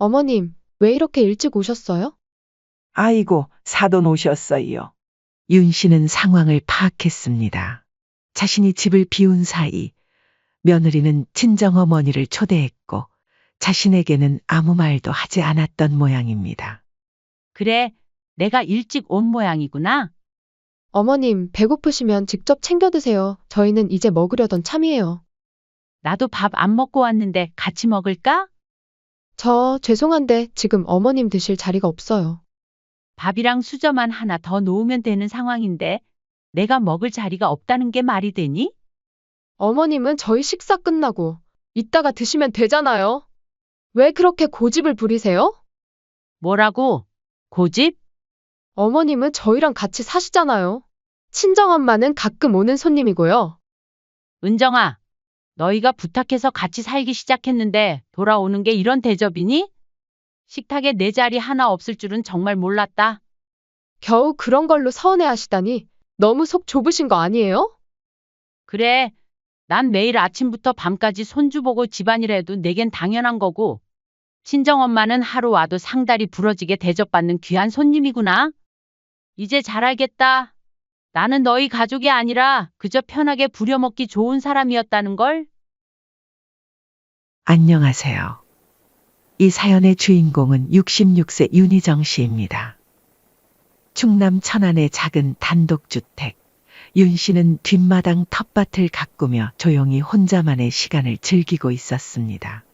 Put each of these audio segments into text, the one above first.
어머님, 왜 이렇게 일찍 오셨어요? 아이고, 사돈 오셨어요. 윤 씨는 상황을 파악했습니다. 자신이 집을 비운 사이 며느리는 친정어머니를 초대했고 자신에게는 아무 말도 하지 않았던 모양입니다. 그래, 내가 일찍 온 모양이구나. 어머님, 배고프시면 직접 챙겨 드세요. 저희는 이제 먹으려던 참이에요. 나도 밥 안 먹고 왔는데 같이 먹을까? 죄송한데 지금 어머님 드실 자리가 없어요. 밥이랑 수저만 하나 더 놓으면 되는 상황인데 내가 먹을 자리가 없다는 게 말이 되니? 어머님은 저희 식사 끝나고 이따가 드시면 되잖아요. 왜 그렇게 고집을 부리세요? 뭐라고? 고집? 어머님은 저희랑 같이 사시잖아요. 친정엄마는 가끔 오는 손님이고요. 은정아, 너희가 부탁해서 같이 살기 시작했는데 돌아오는 게 이런 대접이니? 식탁에 내 자리 하나 없을 줄은 정말 몰랐다. 겨우 그런 걸로 서운해하시다니 너무 속 좁으신 거 아니에요? 그래, 난 매일 아침부터 밤까지 손주 보고 집안일 해도 내겐 당연한 거고 친정엄마는 하루 와도 상다리 부러지게 대접받는 귀한 손님이구나. 이제 잘 알겠다. 나는 너희 가족이 아니라 그저 편하게 부려먹기 좋은 사람이었다는 걸. 안녕하세요. 이 사연의 주인공은 66세 윤희정 씨입니다. 충남 천안의 작은 단독주택. 윤 씨는 뒷마당 텃밭을 가꾸며 조용히 혼자만의 시간을 즐기고 있었습니다.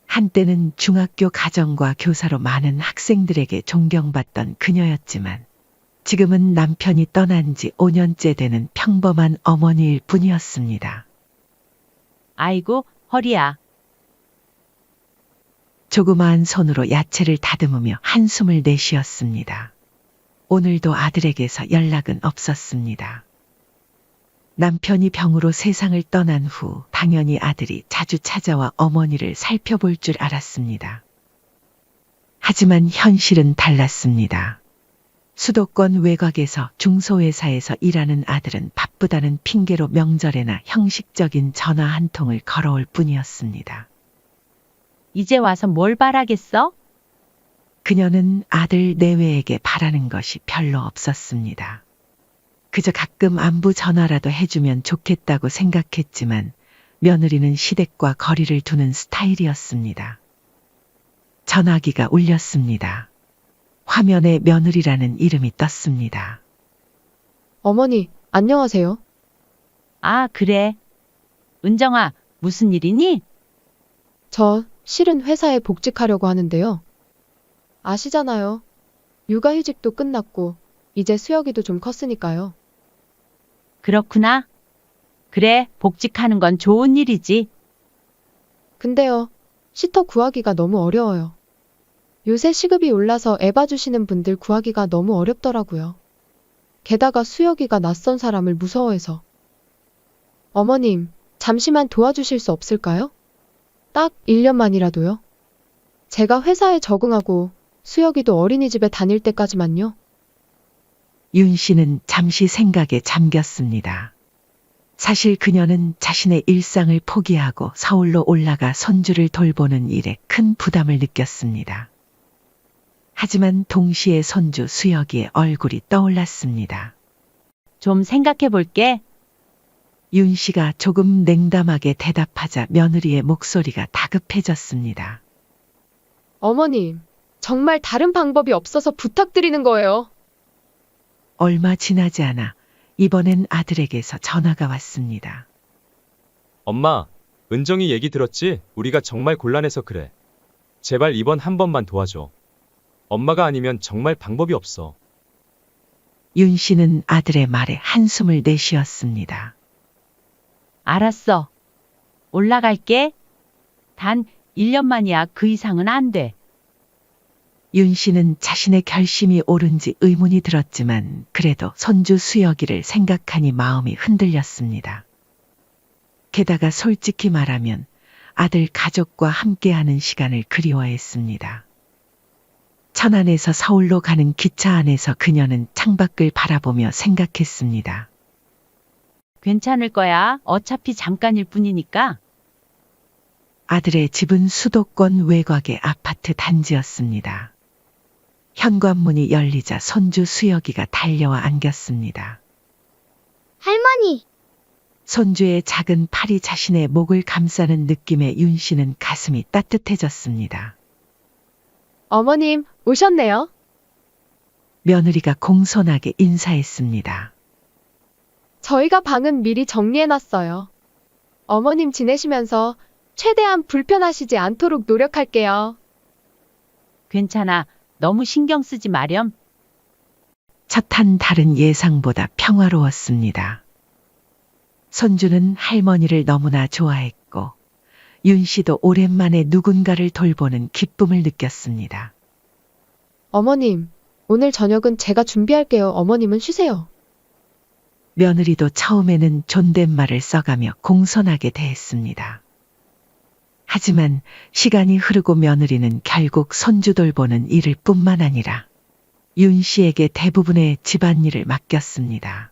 한때는 중학교 가정과 교사로 많은 학생들에게 존경받던 그녀였지만 지금은 남편이 떠난 지 5년째 되는 평범한 어머니일 뿐이었습니다. 아이고, 허리야. 조그마한 손으로 야채를 다듬으며 한숨을 내쉬었습니다. 오늘도 아들에게서 연락은 없었습니다. 남편이 병으로 세상을 떠난 후 당연히 아들이 자주 찾아와 어머니를 살펴볼 줄 알았습니다. 하지만 현실은 달랐습니다. 수도권 외곽에서 중소회사에서 일하는 아들은 바쁘다는 핑계로 명절에나 형식적인 전화 한 통을 걸어올 뿐이었습니다. 이제 와서 뭘 바라겠어? 그녀는 아들 내외에게 바라는 것이 별로 없었습니다. 그저 가끔 안부 전화라도 해주면 좋겠다고 생각했지만 며느리는 시댁과 거리를 두는 스타일이었습니다. 전화기가 울렸습니다. 화면에 며느리라는 이름이 떴습니다. 어머니, 안녕하세요. 아, 그래. 은정아, 무슨 일이니? 실은 회사에 복직하려고 하는데요. 아시잖아요. 육아휴직도 끝났고 이제 수혁이도 좀 컸으니까요. 그렇구나. 그래, 복직하는 건 좋은 일이지. 근데요, 시터 구하기가 너무 어려워요. 요새 시급이 올라서 애 봐주시는 분들 구하기가 너무 어렵더라고요. 게다가 수혁이가 낯선 사람을 무서워해서. 어머님, 잠시만 도와주실 수 없을까요? 딱 1년만이라도요. 제가 회사에 적응하고 수혁이도 어린이집에 다닐 때까지만요. 윤 씨는 잠시 생각에 잠겼습니다. 사실 그녀는 자신의 일상을 포기하고 서울로 올라가 손주를 돌보는 일에 큰 부담을 느꼈습니다. 하지만 동시에 손주 수혁이의 얼굴이 떠올랐습니다. 좀 생각해 볼게. 윤 씨가 조금 냉담하게 대답하자 며느리의 목소리가 다급해졌습니다. 어머님, 정말 다른 방법이 없어서 부탁드리는 거예요. 얼마 지나지 않아 이번엔 아들에게서 전화가 왔습니다. 엄마, 은정이 얘기 들었지? 우리가 정말 곤란해서 그래. 제발 이번 한 번만 도와줘. 엄마가 아니면 정말 방법이 없어. 윤 씨는 아들의 말에 한숨을 내쉬었습니다. 알았어. 올라갈게. 단 1년만이야. 그 이상은 안 돼. 윤 씨는 자신의 결심이 옳은지 의문이 들었지만 그래도 손주 수혁이를 생각하니 마음이 흔들렸습니다. 게다가 솔직히 말하면 아들 가족과 함께하는 시간을 그리워했습니다. 천안에서 서울로 가는 기차 안에서 그녀는 창밖을 바라보며 생각했습니다. 괜찮을 거야. 어차피 잠깐일 뿐이니까. 아들의 집은 수도권 외곽의 아파트 단지였습니다. 현관문이 열리자 손주 수혁이가 달려와 안겼습니다. 할머니, 손주의 작은 팔이 자신의 목을 감싸는 느낌에 윤 씨는 가슴이 따뜻해졌습니다. 어머님, 오셨네요. 며느리가 공손하게 인사했습니다. 저희가 방은 미리 정리해놨어요. 어머님 지내시면서 최대한 불편하시지 않도록 노력할게요. 괜찮아. 너무 신경 쓰지 마렴. 첫 한 달은 예상보다 평화로웠습니다. 손주는 할머니를 너무나 좋아했고 윤 씨도 오랜만에 누군가를 돌보는 기쁨을 느꼈습니다. 어머님, 오늘 저녁은 제가 준비할게요. 어머님은 쉬세요. 며느리도 처음에는 존댓말을 써가며 공손하게 대했습니다. 하지만 시간이 흐르고 며느리는 결국 손주 돌보는 일을 뿐만 아니라 윤 씨에게 대부분의 집안일을 맡겼습니다.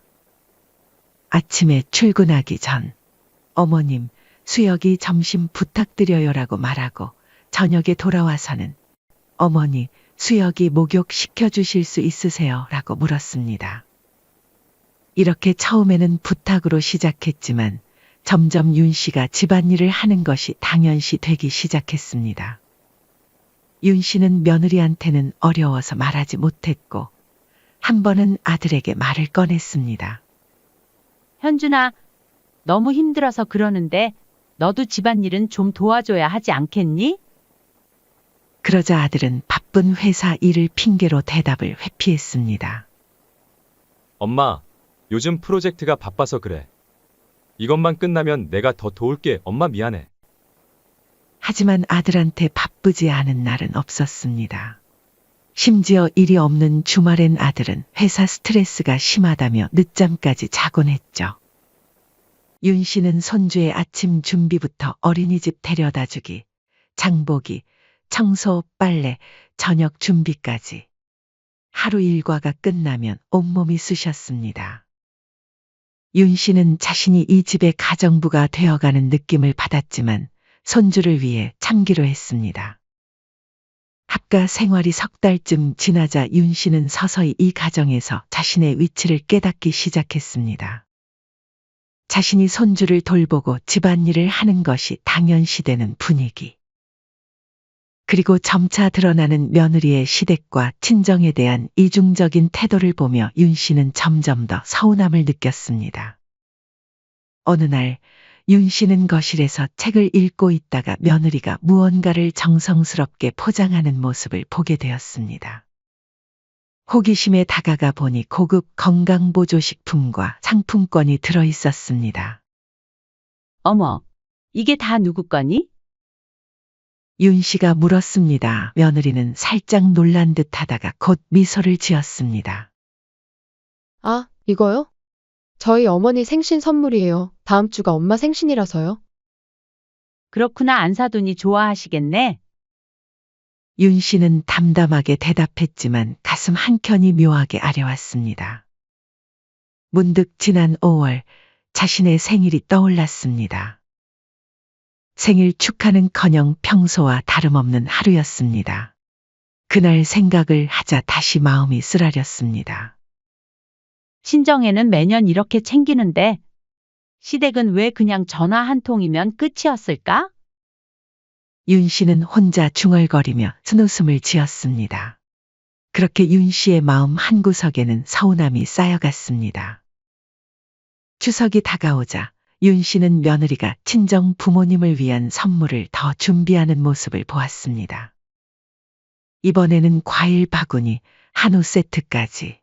아침에 출근하기 전 어머님, 수혁이 점심 부탁드려요라고 말하고 저녁에 돌아와서는 어머니, 수혁이 목욕 시켜주실 수 있으세요? 라고 물었습니다. 이렇게 처음에는 부탁으로 시작했지만 점점 윤 씨가 집안일을 하는 것이 당연시 되기 시작했습니다. 윤 씨는 며느리한테는 어려워서 말하지 못했고 한 번은 아들에게 말을 꺼냈습니다. 현준아, 너무 힘들어서 그러는데 너도 집안일은 좀 도와줘야 하지 않겠니? 그러자 아들은 바쁜 회사 일을 핑계로 대답을 회피했습니다. 엄마, 요즘 프로젝트가 바빠서 그래. 이것만 끝나면 내가 더 도울게. 엄마 미안해. 하지만 아들한테 바쁘지 않은 날은 없었습니다. 심지어 일이 없는 주말엔 아들은 회사 스트레스가 심하다며 늦잠까지 자곤 했죠. 윤 씨는 손주의 아침 준비부터 어린이집 데려다 주기, 장보기, 청소, 빨래, 저녁 준비까지 하루 일과가 끝나면 온몸이 쑤셨습니다. 윤 씨는 자신이 이 집의 가정부가 되어가는 느낌을 받았지만 손주를 위해 참기로 했습니다. 합가 생활이 석 달쯤 지나자 윤 씨는 서서히 이 가정에서 자신의 위치를 깨닫기 시작했습니다. 자신이 손주를 돌보고 집안일을 하는 것이 당연시되는 분위기. 그리고 점차 드러나는 며느리의 시댁과 친정에 대한 이중적인 태도를 보며 윤 씨는 점점 더 서운함을 느꼈습니다. 어느 날 윤 씨는 거실에서 책을 읽고 있다가 며느리가 무언가를 정성스럽게 포장하는 모습을 보게 되었습니다. 호기심에 다가가 보니 고급 건강보조식품과 상품권이 들어 있었습니다. 어머, 이게 다 누구 거니? 윤 씨가 물었습니다. 며느리는 살짝 놀란 듯 하다가 곧 미소를 지었습니다. 아, 이거요? 저희 어머니 생신 선물이에요. 다음 주가 엄마 생신이라서요. 그렇구나. 안 사두니 좋아하시겠네. 윤 씨는 담담하게 대답했지만 가슴 한켠이 묘하게 아려왔습니다. 문득 지난 5월 자신의 생일이 떠올랐습니다. 생일 축하는커녕 평소와 다름없는 하루였습니다. 그날 생각을 하자 다시 마음이 쓰라렸습니다. 친정에는 매년 이렇게 챙기는데 시댁은 왜 그냥 전화 한 통이면 끝이었을까? 윤 씨는 혼자 중얼거리며 쓴웃음을 지었습니다. 그렇게 윤 씨의 마음 한구석에는 서운함이 쌓여갔습니다. 추석이 다가오자 윤 씨는 며느리가 친정 부모님을 위한 선물을 더 준비하는 모습을 보았습니다. 이번에는 과일 바구니, 한우 세트까지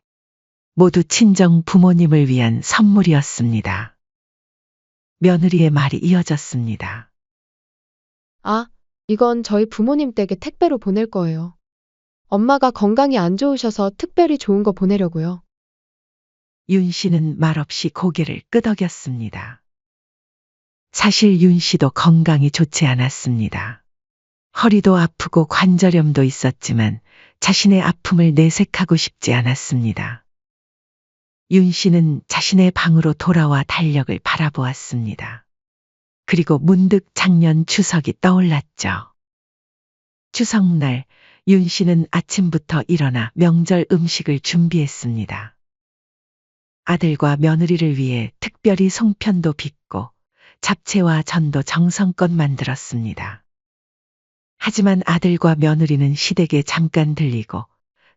모두 친정 부모님을 위한 선물이었습니다. 며느리의 말이 이어졌습니다. 아, 이건 저희 부모님 댁에 택배로 보낼 거예요. 엄마가 건강이 안 좋으셔서 특별히 좋은 거 보내려고요. 윤 씨는 말없이 고개를 끄덕였습니다. 사실 윤 씨도 건강이 좋지 않았습니다. 허리도 아프고 관절염도 있었지만 자신의 아픔을 내색하고 싶지 않았습니다. 윤 씨는 자신의 방으로 돌아와 달력을 바라보았습니다. 그리고 문득 작년 추석이 떠올랐죠. 추석날 윤 씨는 아침부터 일어나 명절 음식을 준비했습니다. 아들과 며느리를 위해 특별히 송편도 빚고 잡채와 전도 정성껏 만들었습니다. 하지만 아들과 며느리는 시댁에 잠깐 들리고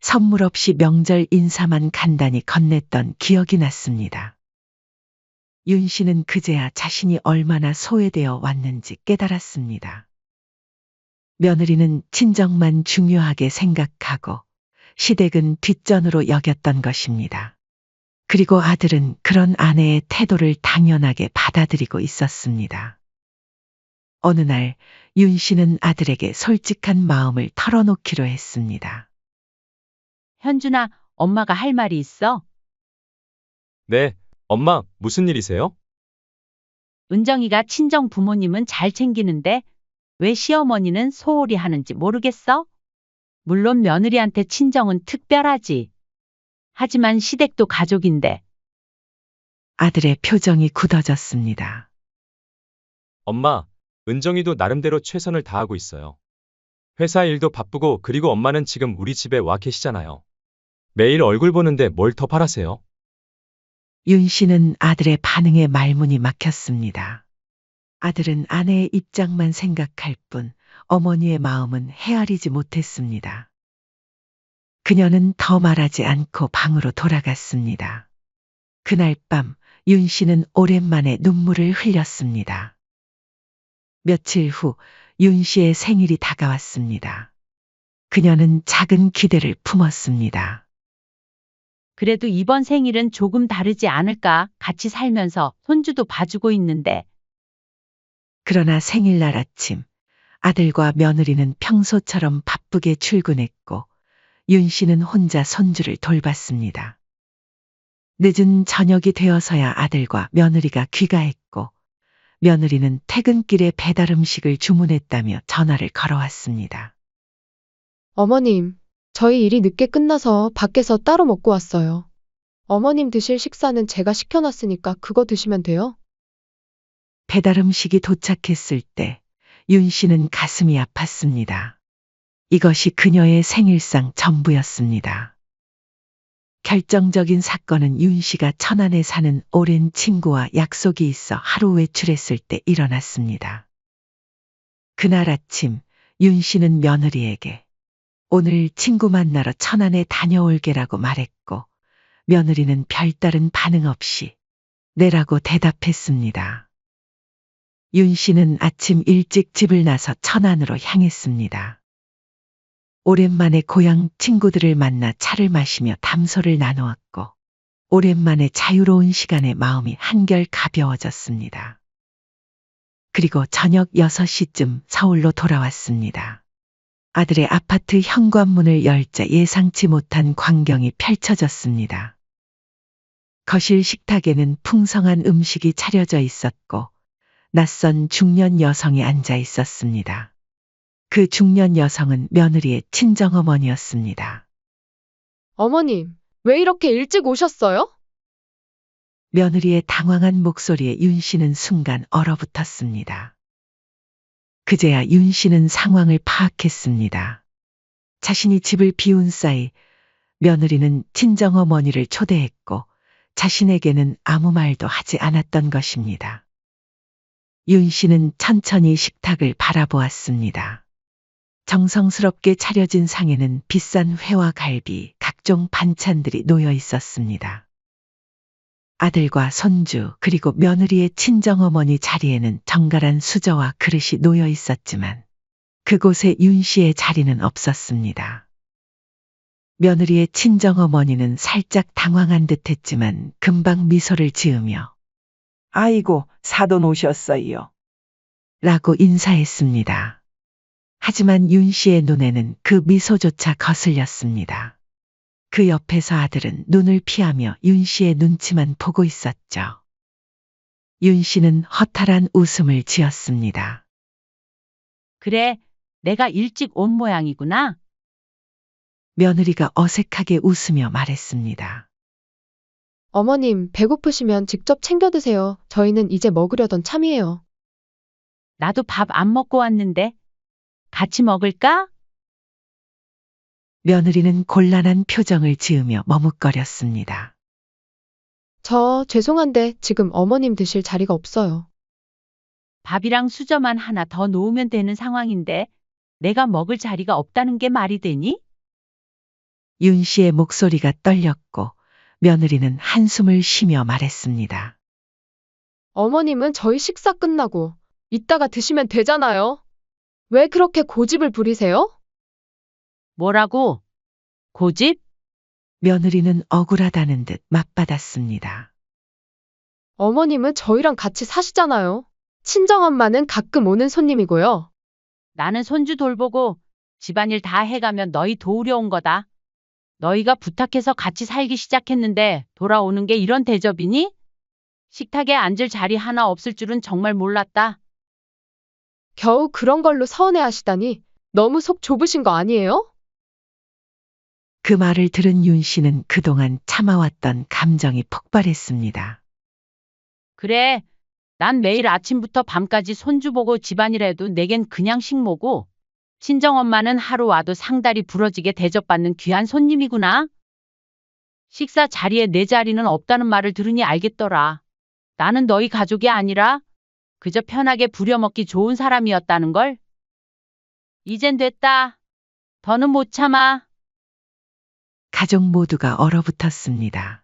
선물 없이 명절 인사만 간단히 건넸던 기억이 났습니다. 윤 씨는 그제야 자신이 얼마나 소외되어 왔는지 깨달았습니다. 며느리는 친정만 중요하게 생각하고 시댁은 뒷전으로 여겼던 것입니다. 그리고 아들은 그런 아내의 태도를 당연하게 받아들이고 있었습니다. 어느 날 윤 씨는 아들에게 솔직한 마음을 털어놓기로 했습니다. 현준아, 엄마가 할 말이 있어. 네, 엄마, 무슨 일이세요? 은정이가 친정 부모님은 잘 챙기는데 왜 시어머니는 소홀히 하는지 모르겠어? 물론 며느리한테 친정은 특별하지. 하지만 시댁도 가족인데. 아들의 표정이 굳어졌습니다. 엄마, 은정이도 나름대로 최선을 다하고 있어요. 회사 일도 바쁘고 그리고 엄마는 지금 우리 집에 와 계시잖아요. 매일 얼굴 보는데 뭘 더 바라세요? 윤 씨는 아들의 반응에 말문이 막혔습니다. 아들은 아내의 입장만 생각할 뿐 어머니의 마음은 헤아리지 못했습니다. 그녀는 더 말하지 않고 방으로 돌아갔습니다. 그날 밤 윤 씨는 오랜만에 눈물을 흘렸습니다. 며칠 후 윤 씨의 생일이 다가왔습니다. 그녀는 작은 기대를 품었습니다. 그래도 이번 생일은 조금 다르지 않을까? 같이 살면서 손주도 봐주고 있는데. 그러나 생일날 아침 아들과 며느리는 평소처럼 바쁘게 출근했고 윤 씨는 혼자 손주를 돌봤습니다. 늦은 저녁이 되어서야 아들과 며느리가 귀가했고 며느리는 퇴근길에 배달 음식을 주문했다며 전화를 걸어왔습니다. 어머님, 저희 일이 늦게 끝나서 밖에서 따로 먹고 왔어요. 어머님 드실 식사는 제가 시켜놨으니까 그거 드시면 돼요. 배달 음식이 도착했을 때 윤 씨는 가슴이 아팠습니다. 이것이 그녀의 생일상 전부였습니다. 결정적인 사건은 윤 씨가 천안에 사는 오랜 친구와 약속이 있어 하루 외출했을 때 일어났습니다. 그날 아침 윤 씨는 며느리에게 오늘 친구 만나러 천안에 다녀올게라고 말했고 며느리는 별다른 반응 없이 네라고 대답했습니다. 윤 씨는 아침 일찍 집을 나서 천안으로 향했습니다. 오랜만에 고향 친구들을 만나 차를 마시며 담소를 나누었고 오랜만에 자유로운 시간에 마음이 한결 가벼워졌습니다. 그리고 저녁 6시쯤 서울로 돌아왔습니다. 아들의 아파트 현관문을 열자 예상치 못한 광경이 펼쳐졌습니다. 거실 식탁에는 풍성한 음식이 차려져 있었고 낯선 중년 여성이 앉아 있었습니다. 그 중년 여성은 며느리의 친정어머니였습니다. 어머님, 왜 이렇게 일찍 오셨어요? 며느리의 당황한 목소리에 윤 씨는 순간 얼어붙었습니다. 그제야 윤 씨는 상황을 파악했습니다. 자신이 집을 비운 사이 며느리는 친정어머니를 초대했고 자신에게는 아무 말도 하지 않았던 것입니다. 윤 씨는 천천히 식탁을 바라보았습니다. 정성스럽게 차려진 상에는 비싼 회와 갈비, 각종 반찬들이 놓여 있었습니다. 아들과 손주 그리고 며느리의 친정어머니 자리에는 정갈한 수저와 그릇이 놓여 있었지만 그곳에 윤 씨의 자리는 없었습니다. 며느리의 친정어머니는 살짝 당황한 듯했지만 금방 미소를 지으며 아이고, 사돈 오셨어요. 라고 인사했습니다. 하지만 윤 씨의 눈에는 그 미소조차 거슬렸습니다. 그 옆에서 아들은 눈을 피하며 윤 씨의 눈치만 보고 있었죠. 윤 씨는 허탈한 웃음을 지었습니다. 그래, 내가 일찍 온 모양이구나. 며느리가 어색하게 웃으며 말했습니다. 어머님, 배고프시면 직접 챙겨 드세요. 저희는 이제 먹으려던 참이에요. 나도 밥 안 먹고 왔는데 같이 먹을까? 며느리는 곤란한 표정을 지으며 머뭇거렸습니다. 저 죄송한데 지금 어머님 드실 자리가 없어요. 밥이랑 수저만 하나 더 놓으면 되는 상황인데 내가 먹을 자리가 없다는 게 말이 되니? 윤 씨의 목소리가 떨렸고 며느리는 한숨을 쉬며 말했습니다. 어머님은 저희 식사 끝나고 이따가 드시면 되잖아요. 왜 그렇게 고집을 부리세요? 뭐라고? 고집? 며느리는 억울하다는 듯 맞받았습니다. 어머님은 저희랑 같이 사시잖아요. 친정엄마는 가끔 오는 손님이고요. 나는 손주 돌보고 집안일 다 해가면 너희 도우려 온 거다. 너희가 부탁해서 같이 살기 시작했는데 돌아오는 게 이런 대접이니? 식탁에 앉을 자리 하나 없을 줄은 정말 몰랐다. 겨우 그런 걸로 서운해하시다니 너무 속 좁으신 거 아니에요? 그 말을 들은 윤 씨는 그동안 참아왔던 감정이 폭발했습니다. 그래, 난 매일 아침부터 밤까지 손주 보고 집안일 해도 내겐 그냥 식모고 친정엄마는 하루 와도 상다리 부러지게 대접받는 귀한 손님이구나. 식사 자리에 내 자리는 없다는 말을 들으니 알겠더라. 나는 너희 가족이 아니라 그저 편하게 부려먹기 좋은 사람이었다는 걸. 이젠 됐다. 더는 못 참아. 가족 모두가 얼어붙었습니다.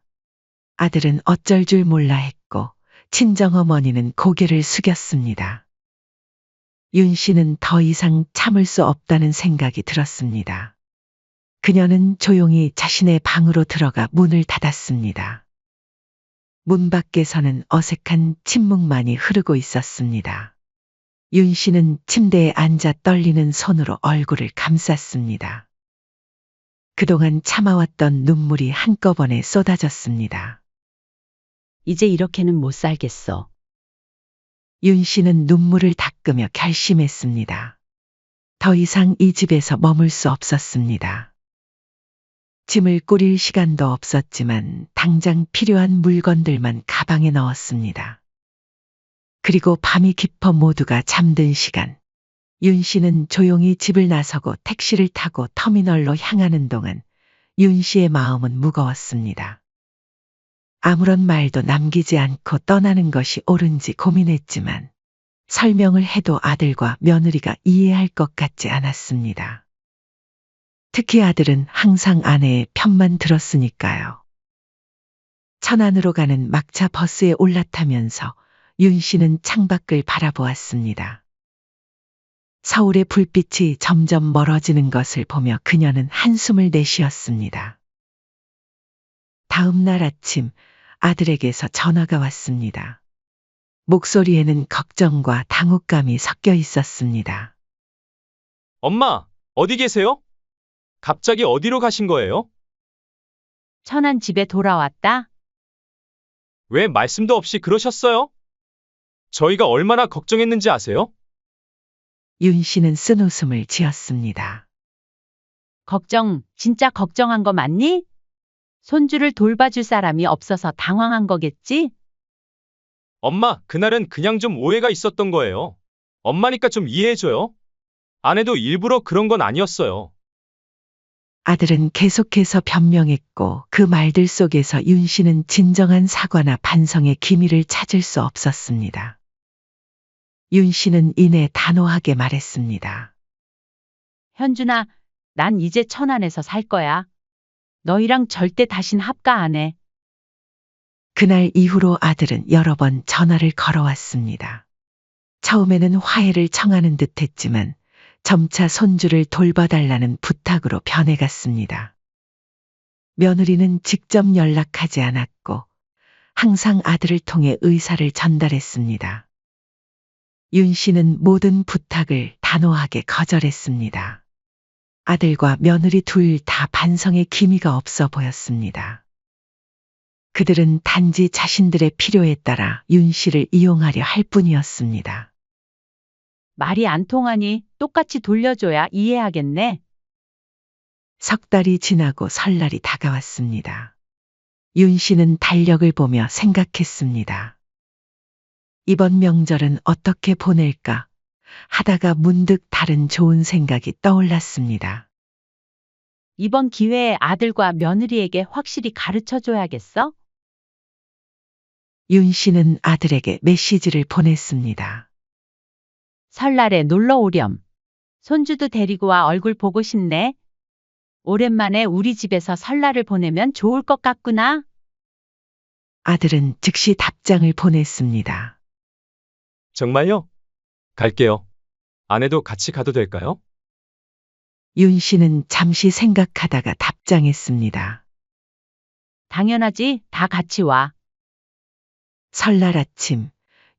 아들은 어쩔 줄 몰라 했고 친정어머니는 고개를 숙였습니다. 윤 씨는 더 이상 참을 수 없다는 생각이 들었습니다. 그녀는 조용히 자신의 방으로 들어가 문을 닫았습니다. 문 밖에서는 어색한 침묵만이 흐르고 있었습니다. 윤 씨는 침대에 앉아 떨리는 손으로 얼굴을 감쌌습니다. 그동안 참아왔던 눈물이 한꺼번에 쏟아졌습니다. 이제 이렇게는 못 살겠어. 윤 씨는 눈물을 닦으며 결심했습니다. 더 이상 이 집에서 머물 수 없었습니다. 짐을 꾸릴 시간도 없었지만 당장 필요한 물건들만 가방에 넣었습니다. 그리고 밤이 깊어 모두가 잠든 시간, 윤 씨는 조용히 집을 나서고 택시를 타고 터미널로 향하는 동안 윤 씨의 마음은 무거웠습니다. 아무런 말도 남기지 않고 떠나는 것이 옳은지 고민했지만 설명을 해도 아들과 며느리가 이해할 것 같지 않았습니다. 특히 아들은 항상 아내의 편만 들었으니까요. 천안으로 가는 막차 버스에 올라타면서 윤 씨는 창밖을 바라보았습니다. 서울의 불빛이 점점 멀어지는 것을 보며 그녀는 한숨을 내쉬었습니다. 다음 날 아침 아들에게서 전화가 왔습니다. 목소리에는 걱정과 당혹감이 섞여 있었습니다. 엄마, 어디 계세요? 갑자기 어디로 가신 거예요? 천안 집에 돌아왔다. 왜 말씀도 없이 그러셨어요? 저희가 얼마나 걱정했는지 아세요? 윤 씨는 쓴웃음을 지었습니다. 진짜 걱정한 거 맞니? 손주를 돌봐줄 사람이 없어서 당황한 거겠지? 엄마, 그날은 그냥 좀 오해가 있었던 거예요. 엄마니까 좀 이해해줘요. 아내도 일부러 그런 건 아니었어요. 아들은 계속해서 변명했고 그 말들 속에서 윤 씨는 진정한 사과나 반성의 기미를 찾을 수 없었습니다. 윤 씨는 이내 단호하게 말했습니다. 현준아, 난 이제 천안에서 살 거야. 너희랑 절대 다신 합가 안 해. 그날 이후로 아들은 여러 번 전화를 걸어왔습니다. 처음에는 화해를 청하는 듯 했지만 점차 손주를 돌봐달라는 부탁으로 변해갔습니다. 며느리는 직접 연락하지 않았고 항상 아들을 통해 의사를 전달했습니다. 윤 씨는 모든 부탁을 단호하게 거절했습니다. 아들과 며느리 둘 다 반성의 기미가 없어 보였습니다. 그들은 단지 자신들의 필요에 따라 윤 씨를 이용하려 할 뿐이었습니다. 말이 안 통하니 똑같이 돌려줘야 이해하겠네. 석 달이 지나고 설날이 다가왔습니다. 윤 씨는 달력을 보며 생각했습니다. 이번 명절은 어떻게 보낼까? 하다가 문득 다른 좋은 생각이 떠올랐습니다. 이번 기회에 아들과 며느리에게 확실히 가르쳐 줘야겠어? 윤 씨는 아들에게 메시지를 보냈습니다. 설날에 놀러 오렴. 손주도 데리고 와 얼굴 보고 싶네. 오랜만에 우리 집에서 설날을 보내면 좋을 것 같구나. 아들은 즉시 답장을 보냈습니다. 정말요? 갈게요. 아내도 같이 가도 될까요? 윤 씨는 잠시 생각하다가 답장했습니다. 당연하지. 다 같이 와. 설날 아침,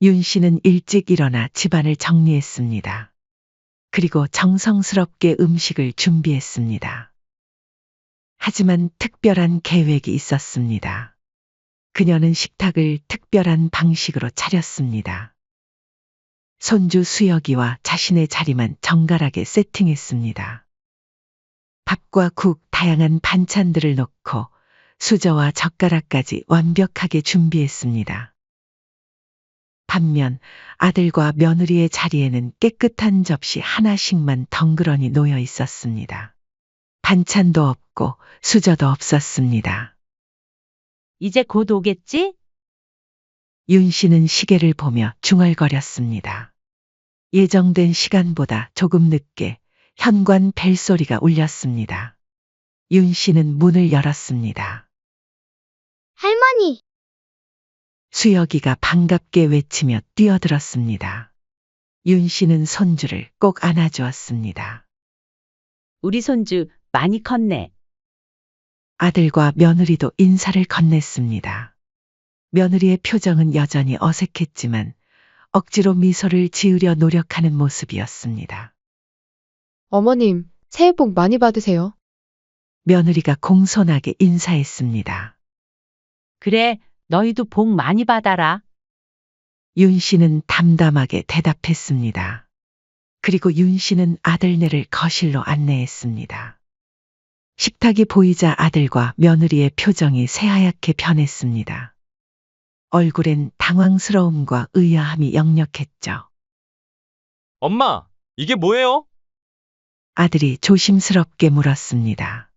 윤 씨는 일찍 일어나 집안을 정리했습니다. 그리고 정성스럽게 음식을 준비했습니다. 하지만 특별한 계획이 있었습니다. 그녀는 식탁을 특별한 방식으로 차렸습니다. 손주 수혁이와 자신의 자리만 정갈하게 세팅했습니다. 밥과 국, 다양한 반찬들을 넣고 수저와 젓가락까지 완벽하게 준비했습니다. 반면 아들과 며느리의 자리에는 깨끗한 접시 하나씩만 덩그러니 놓여 있었습니다. 반찬도 없고 수저도 없었습니다. 이제 곧 오겠지? 윤 씨는 시계를 보며 중얼거렸습니다. 예정된 시간보다 조금 늦게 현관 벨소리가 울렸습니다. 윤 씨는 문을 열었습니다. 할머니, 수혁이가 반갑게 외치며 뛰어들었습니다. 윤 씨는 손주를 꼭 안아주었습니다. 우리 손주 많이 컸네. 아들과 며느리도 인사를 건넸습니다. 며느리의 표정은 여전히 어색했지만 억지로 미소를 지으려 노력하는 모습이었습니다. 어머님, 새해 복 많이 받으세요. 며느리가 공손하게 인사했습니다. 그래, 너희도 복 많이 받아라. 윤 씨는 담담하게 대답했습니다. 그리고 윤 씨는 아들네를 거실로 안내했습니다. 식탁이 보이자 아들과 며느리의 표정이 새하얗게 변했습니다. 얼굴엔 당황스러움과 의아함이 역력했죠. 엄마, 이게 뭐예요? 아들이 조심스럽게 물었습니다.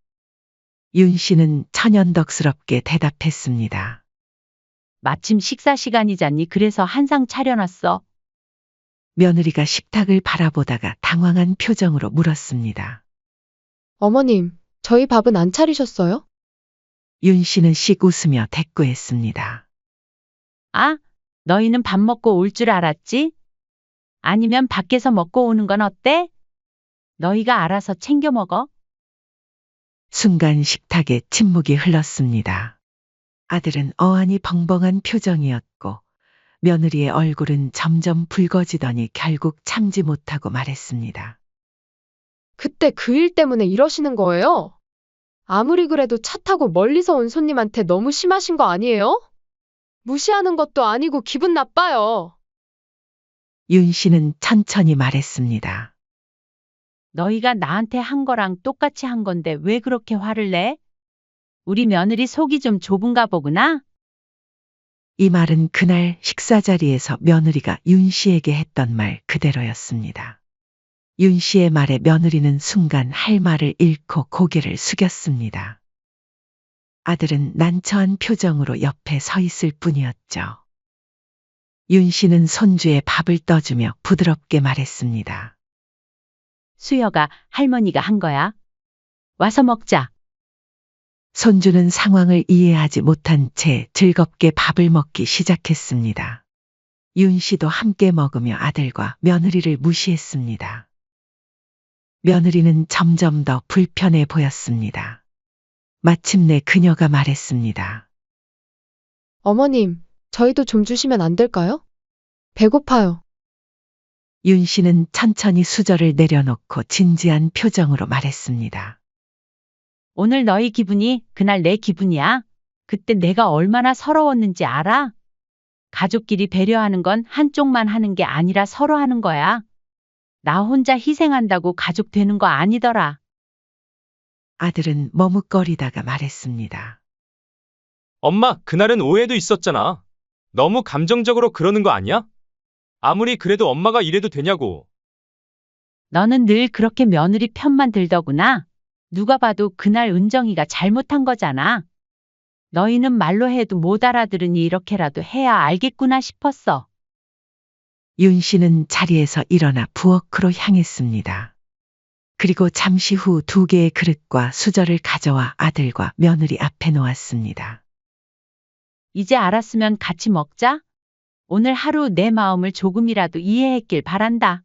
윤 씨는 천연덕스럽게 대답했습니다. 마침 식사 시간이잖니. 그래서 한상 차려놨어. 며느리가 식탁을 바라보다가 당황한 표정으로 물었습니다. 어머님, 저희 밥은 안 차리셨어요? 윤 씨는 씩 웃으며 대꾸했습니다. 아, 너희는 밥 먹고 올 줄 알았지? 아니면 밖에서 먹고 오는 건 어때? 너희가 알아서 챙겨 먹어. 순간 식탁에 침묵이 흘렀습니다. 아들은 어안이 벙벙한 표정이었고 며느리의 얼굴은 점점 붉어지더니 결국 참지 못하고 말했습니다. 그때 그 일 때문에 이러시는 거예요? 아무리 그래도 차 타고 멀리서 온 손님한테 너무 심하신 거 아니에요? 무시하는 것도 아니고 기분 나빠요. 윤 씨는 천천히 말했습니다. 너희가 나한테 한 거랑 똑같이 한 건데 왜 그렇게 화를 내? 우리 며느리 속이 좀 좁은가 보구나? 이 말은 그날 식사 자리에서 며느리가 윤 씨에게 했던 말 그대로였습니다. 윤 씨의 말에 며느리는 순간 할 말을 잃고 고개를 숙였습니다. 아들은 난처한 표정으로 옆에 서 있을 뿐이었죠. 윤 씨는 손주의 밥을 떠주며 부드럽게 말했습니다. 수여가 할머니가 한 거야. 와서 먹자. 손주는 상황을 이해하지 못한 채 즐겁게 밥을 먹기 시작했습니다. 윤 씨도 함께 먹으며 아들과 며느리를 무시했습니다. 며느리는 점점 더 불편해 보였습니다. 마침내 그녀가 말했습니다. 어머님, 저희도 좀 주시면 안 될까요? 배고파요. 윤 씨는 천천히 수저를 내려놓고 진지한 표정으로 말했습니다. 오늘 너희 기분이 그날 내 기분이야. 그때 내가 얼마나 서러웠는지 알아? 가족끼리 배려하는 건 한쪽만 하는 게 아니라 서로 하는 거야. 나 혼자 희생한다고 가족 되는 거 아니더라. 아들은 머뭇거리다가 말했습니다. 엄마, 그날은 오해도 있었잖아. 너무 감정적으로 그러는 거 아니야? 아무리 그래도 엄마가 이래도 되냐고. 너는 늘 그렇게 며느리 편만 들더구나. 누가 봐도 그날 은정이가 잘못한 거잖아. 너희는 말로 해도 못 알아들으니 이렇게라도 해야 알겠구나 싶었어. 윤 씨는 자리에서 일어나 부엌으로 향했습니다. 그리고 잠시 후 2개의 그릇과 수저를 가져와 아들과 며느리 앞에 놓았습니다. 이제 알았으면 같이 먹자. 오늘 하루 내 마음을 조금이라도 이해했길 바란다.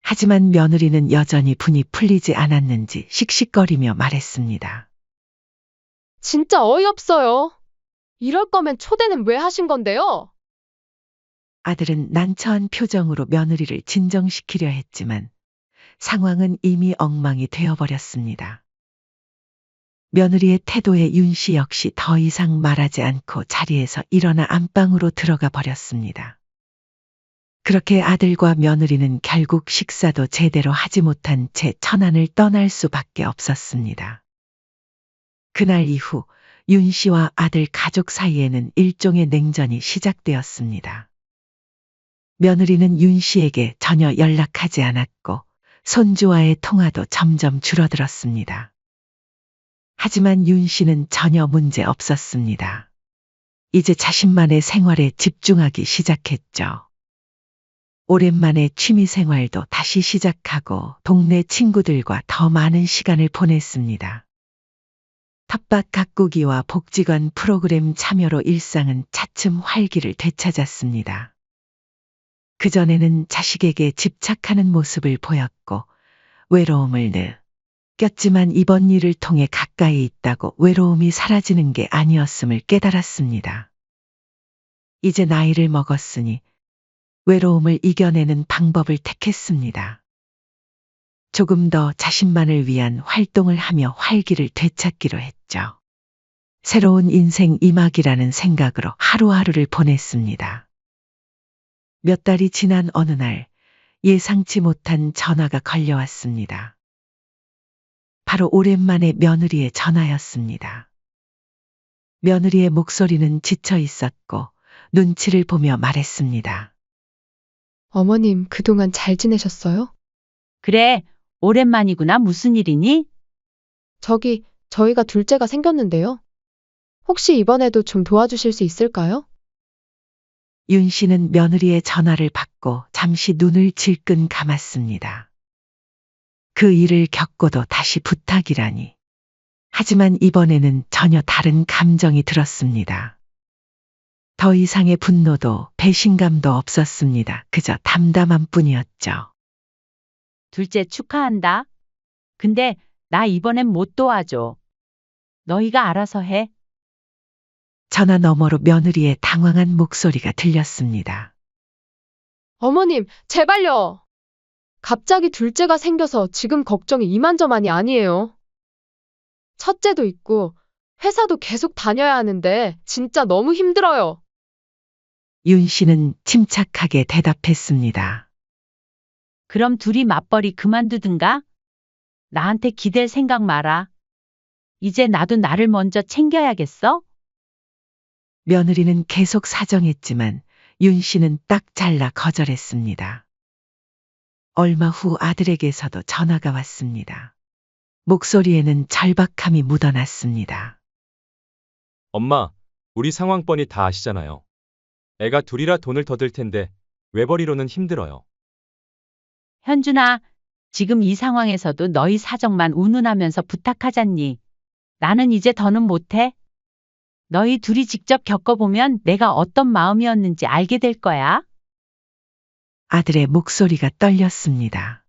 하지만 며느리는 여전히 분이 풀리지 않았는지 씩씩거리며 말했습니다. 진짜 어이없어요. 이럴 거면 초대는 왜 하신 건데요? 아들은 난처한 표정으로 며느리를 진정시키려 했지만 상황은 이미 엉망이 되어버렸습니다. 며느리의 태도에 윤 씨 역시 더 이상 말하지 않고 자리에서 일어나 안방으로 들어가 버렸습니다. 그렇게 아들과 며느리는 결국 식사도 제대로 하지 못한 채 천안을 떠날 수밖에 없었습니다. 그날 이후 윤 씨와 아들 가족 사이에는 일종의 냉전이 시작되었습니다. 며느리는 윤 씨에게 전혀 연락하지 않았고 손주와의 통화도 점점 줄어들었습니다. 하지만 윤 씨는 전혀 문제 없었습니다. 이제 자신만의 생활에 집중하기 시작했죠. 오랜만에 취미 생활도 다시 시작하고 동네 친구들과 더 많은 시간을 보냈습니다. 텃밭 가꾸기와 복지관 프로그램 참여로 일상은 차츰 활기를 되찾았습니다. 그전에는 자식에게 집착하는 모습을 보였고 외로움을 느꼈지만 이번 일을 통해 가까이 있다고 외로움이 사라지는 게 아니었음을 깨달았습니다. 이제 나이를 먹었으니 외로움을 이겨내는 방법을 택했습니다. 조금 더 자신만을 위한 활동을 하며 활기를 되찾기로 했죠. 새로운 인생 이막이라는 생각으로 하루하루를 보냈습니다. 몇 달이 지난 어느 날 예상치 못한 전화가 걸려왔습니다. 바로 오랜만에 며느리의 전화였습니다. 며느리의 목소리는 지쳐 있었고 눈치를 보며 말했습니다. 어머님, 그동안 잘 지내셨어요? 그래, 오랜만이구나. 무슨 일이니? 저희가 둘째가 생겼는데요. 혹시 이번에도 좀 도와주실 수 있을까요? 윤 씨는 며느리의 전화를 받고 잠시 눈을 질끈 감았습니다. 그 일을 겪고도 다시 부탁이라니. 하지만 이번에는 전혀 다른 감정이 들었습니다. 더 이상의 분노도 배신감도 없었습니다. 그저 담담한 뿐이었죠. 둘째 축하한다. 근데 나 이번엔 못 도와줘. 너희가 알아서 해. 전화 너머로 며느리의 당황한 목소리가 들렸습니다. 어머님, 제발요. 갑자기 둘째가 생겨서 지금 걱정이 이만저만이 아니에요. 첫째도 있고 회사도 계속 다녀야 하는데 진짜 너무 힘들어요. 윤 씨는 침착하게 대답했습니다. 그럼 둘이 맞벌이 그만두든가? 나한테 기댈 생각 마라. 이제 나도 나를 먼저 챙겨야겠어? 며느리는 계속 사정했지만 윤 씨는 딱 잘라 거절했습니다. 얼마 후 아들에게서도 전화가 왔습니다. 목소리에는 절박함이 묻어났습니다. 엄마, 우리 상황 뻔히 다 아시잖아요. 애가 둘이라 돈을 더 들 텐데 외벌이로는 힘들어요. 현준아, 지금 이 상황에서도 너희 사정만 운운하면서 부탁하잖니. 나는 이제 더는 못해. 너희 둘이 직접 겪어보면 내가 어떤 마음이었는지 알게 될 거야. 아들의 목소리가 떨렸습니다.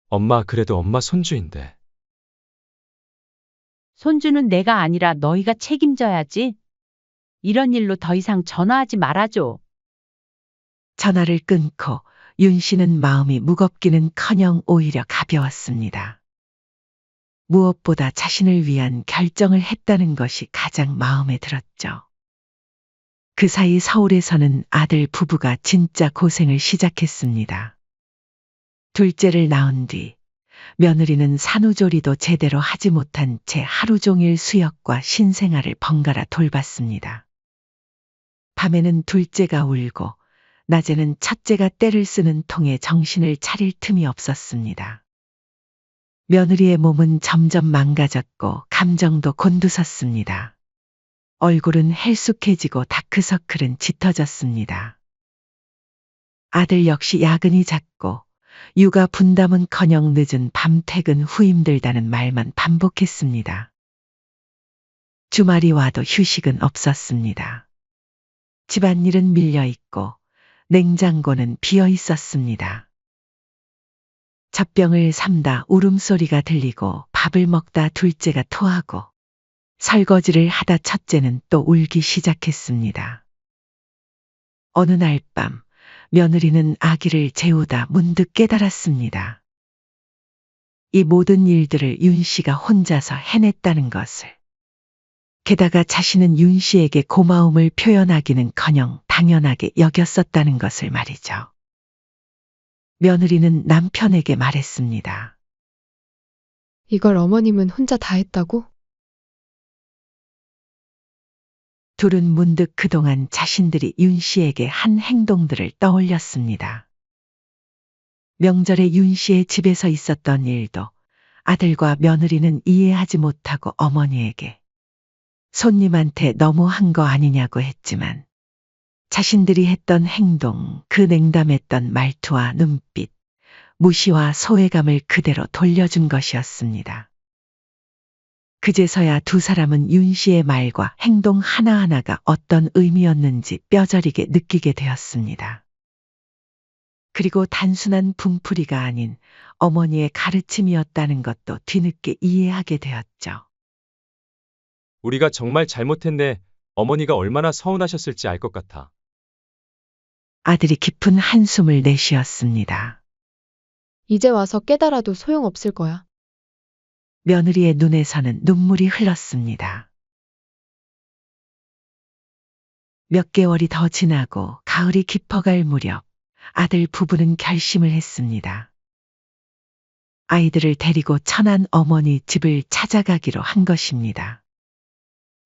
엄마, 그래도 엄마 손주인데. 손주는 내가 아니라 너희가 책임져야지. 이런 일로 더 이상 전화하지 말아줘. 전화를 끊고 윤 씨는 마음이 무겁기는커녕 오히려 가벼웠습니다. 무엇보다 자신을 위한 결정을 했다는 것이 가장 마음에 들었죠. 그 사이 서울에서는 아들 부부가 진짜 고생을 시작했습니다. 둘째를 낳은 뒤 며느리는 산후조리도 제대로 하지 못한 채 하루 종일 수역과 신생아를 번갈아 돌봤습니다. 밤에는 둘째가 울고 낮에는 첫째가 때를 쓰는 통에 정신을 차릴 틈이 없었습니다. 며느리의 몸은 점점 망가졌고 감정도 곤두섰습니다. 얼굴은 헬쑥해지고 다크서클은 짙어졌습니다. 아들 역시 야근이 잦고 육아 분담은커녕 늦은 밤 퇴근 후 힘들다는 말만 반복했습니다. 주말이 와도 휴식은 없었습니다. 집안일은 밀려 있고 냉장고는 비어 있었습니다. 젖병을 삼다 울음소리가 들리고 밥을 먹다 둘째가 토하고 설거지를 하다 첫째는 또 울기 시작했습니다. 어느 날 밤 며느리는 아기를 재우다 문득 깨달았습니다. 이 모든 일들을 윤 씨가 혼자서 해냈다는 것을. 게다가 자신은 윤 씨에게 고마움을 표현하기는커녕 당연하게 여겼었다는 것을 말이죠. 며느리는 남편에게 말했습니다. 이걸 어머님은 혼자 다 했다고? 둘은 문득 그동안 자신들이 윤 씨에게 한 행동들을 떠올렸습니다. 명절에 윤 씨의 집에서 있었던 일도 아들과 며느리는 이해하지 못하고 어머니에게 손님한테 너무 한 거 아니냐고 했지만 자신들이 했던 행동, 그 냉담했던 말투와 눈빛, 무시와 소외감을 그대로 돌려준 것이었습니다. 그제서야 두 사람은 윤 씨의 말과 행동 하나하나가 어떤 의미였는지 뼈저리게 느끼게 되었습니다. 그리고 단순한 분풀이가 아닌 어머니의 가르침이었다는 것도 뒤늦게 이해하게 되었죠. 우리가 정말 잘못했네. 어머니가 얼마나 서운하셨을지 알 것 같아. 아들이 깊은 한숨을 내쉬었습니다. 이제 와서 깨달아도 소용없을 거야. 며느리의 눈에서는 눈물이 흘렀습니다. 몇 개월이 더 지나고 가을이 깊어갈 무렵 아들 부부는 결심을 했습니다. 아이들을 데리고 천안 어머니 집을 찾아가기로 한 것입니다.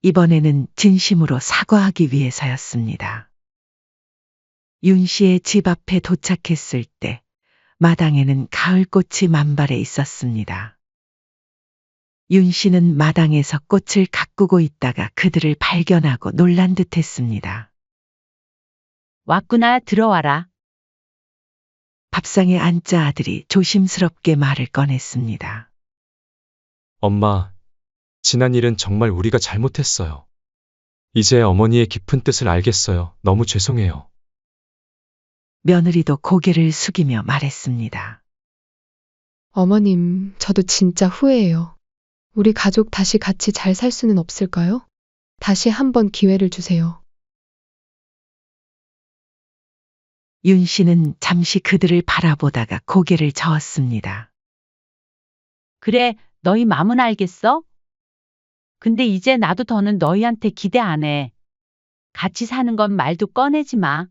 이번에는 진심으로 사과하기 위해서였습니다. 윤 씨의 집 앞에 도착했을 때 마당에는 가을꽃이 만발해 있었습니다. 윤 씨는 마당에서 꽃을 가꾸고 있다가 그들을 발견하고 놀란 듯 했습니다. 왔구나, 들어와라. 밥상에 앉자 아들이 조심스럽게 말을 꺼냈습니다. 엄마, 지난 일은 정말 우리가 잘못했어요. 이제 어머니의 깊은 뜻을 알겠어요. 너무 죄송해요. 며느리도 고개를 숙이며 말했습니다. 어머님, 저도 진짜 후회해요. 우리 가족 다시 같이 잘 살 수는 없을까요? 다시 한번 기회를 주세요. 윤 씨는 잠시 그들을 바라보다가 고개를 저었습니다. 그래, 너희 맘은 알겠어? 근데 이제 나도 더는 너희한테 기대 안 해. 같이 사는 건 말도 꺼내지 마.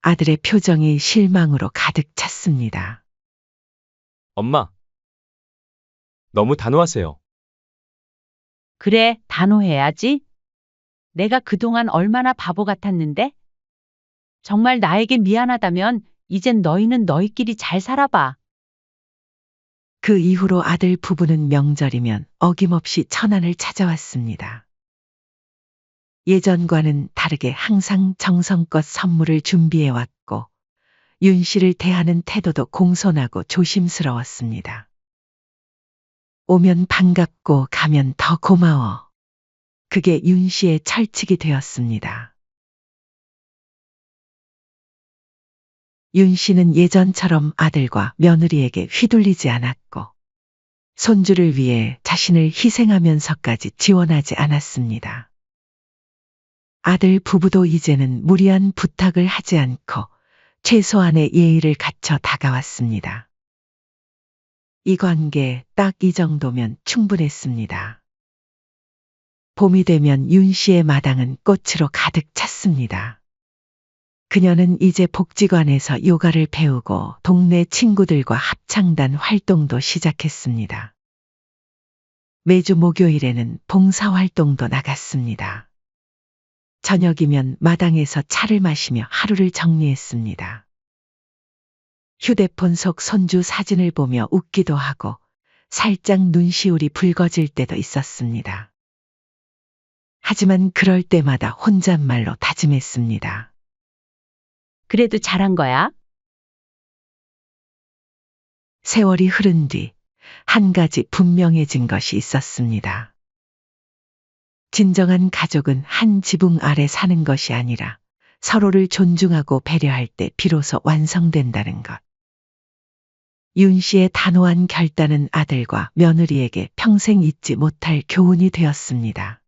아들의 표정이 실망으로 가득 찼습니다. 엄마, 너무 단호하세요. 그래, 단호해야지. 내가 그동안 얼마나 바보 같았는데? 정말 나에게 미안하다면 이젠 너희는 너희끼리 잘 살아봐. 그 이후로 아들 부부는 명절이면 어김없이 천안을 찾아왔습니다. 예전과는 다르게 항상 정성껏 선물을 준비해왔고 윤 씨를 대하는 태도도 공손하고 조심스러웠습니다. 오면 반갑고 가면 더 고마워. 그게 윤 씨의 철칙이 되었습니다. 윤 씨는 예전처럼 아들과 며느리에게 휘둘리지 않았고 손주를 위해 자신을 희생하면서까지 지원하지 않았습니다. 아들 부부도 이제는 무리한 부탁을 하지 않고 최소한의 예의를 갖춰 다가왔습니다. 이 관계 딱 이 정도면 충분했습니다. 봄이 되면 윤 씨의 마당은 꽃으로 가득 찼습니다. 그녀는 이제 복지관에서 요가를 배우고 동네 친구들과 합창단 활동도 시작했습니다. 매주 목요일에는 봉사활동도 나갔습니다. 저녁이면 마당에서 차를 마시며 하루를 정리했습니다. 휴대폰 속 손주 사진을 보며 웃기도 하고 살짝 눈시울이 붉어질 때도 있었습니다. 하지만 그럴 때마다 혼잣말로 다짐했습니다. 그래도 잘한 거야? 세월이 흐른 뒤 한 가지 분명해진 것이 있었습니다. 진정한 가족은 한 지붕 아래 사는 것이 아니라 서로를 존중하고 배려할 때 비로소 완성된다는 것. 윤 씨의 단호한 결단은 아들과 며느리에게 평생 잊지 못할 교훈이 되었습니다.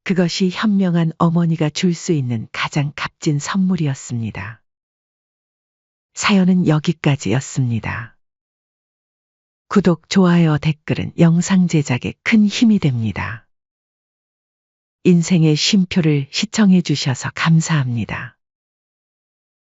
그것이 현명한 어머니가 줄 수 있는 가장 값진 선물이었습니다. 사연은 여기까지였습니다. 구독, 좋아요, 댓글은 영상 제작에 큰 힘이 됩니다. 인생의 쉼표를 시청해 주셔서 감사합니다.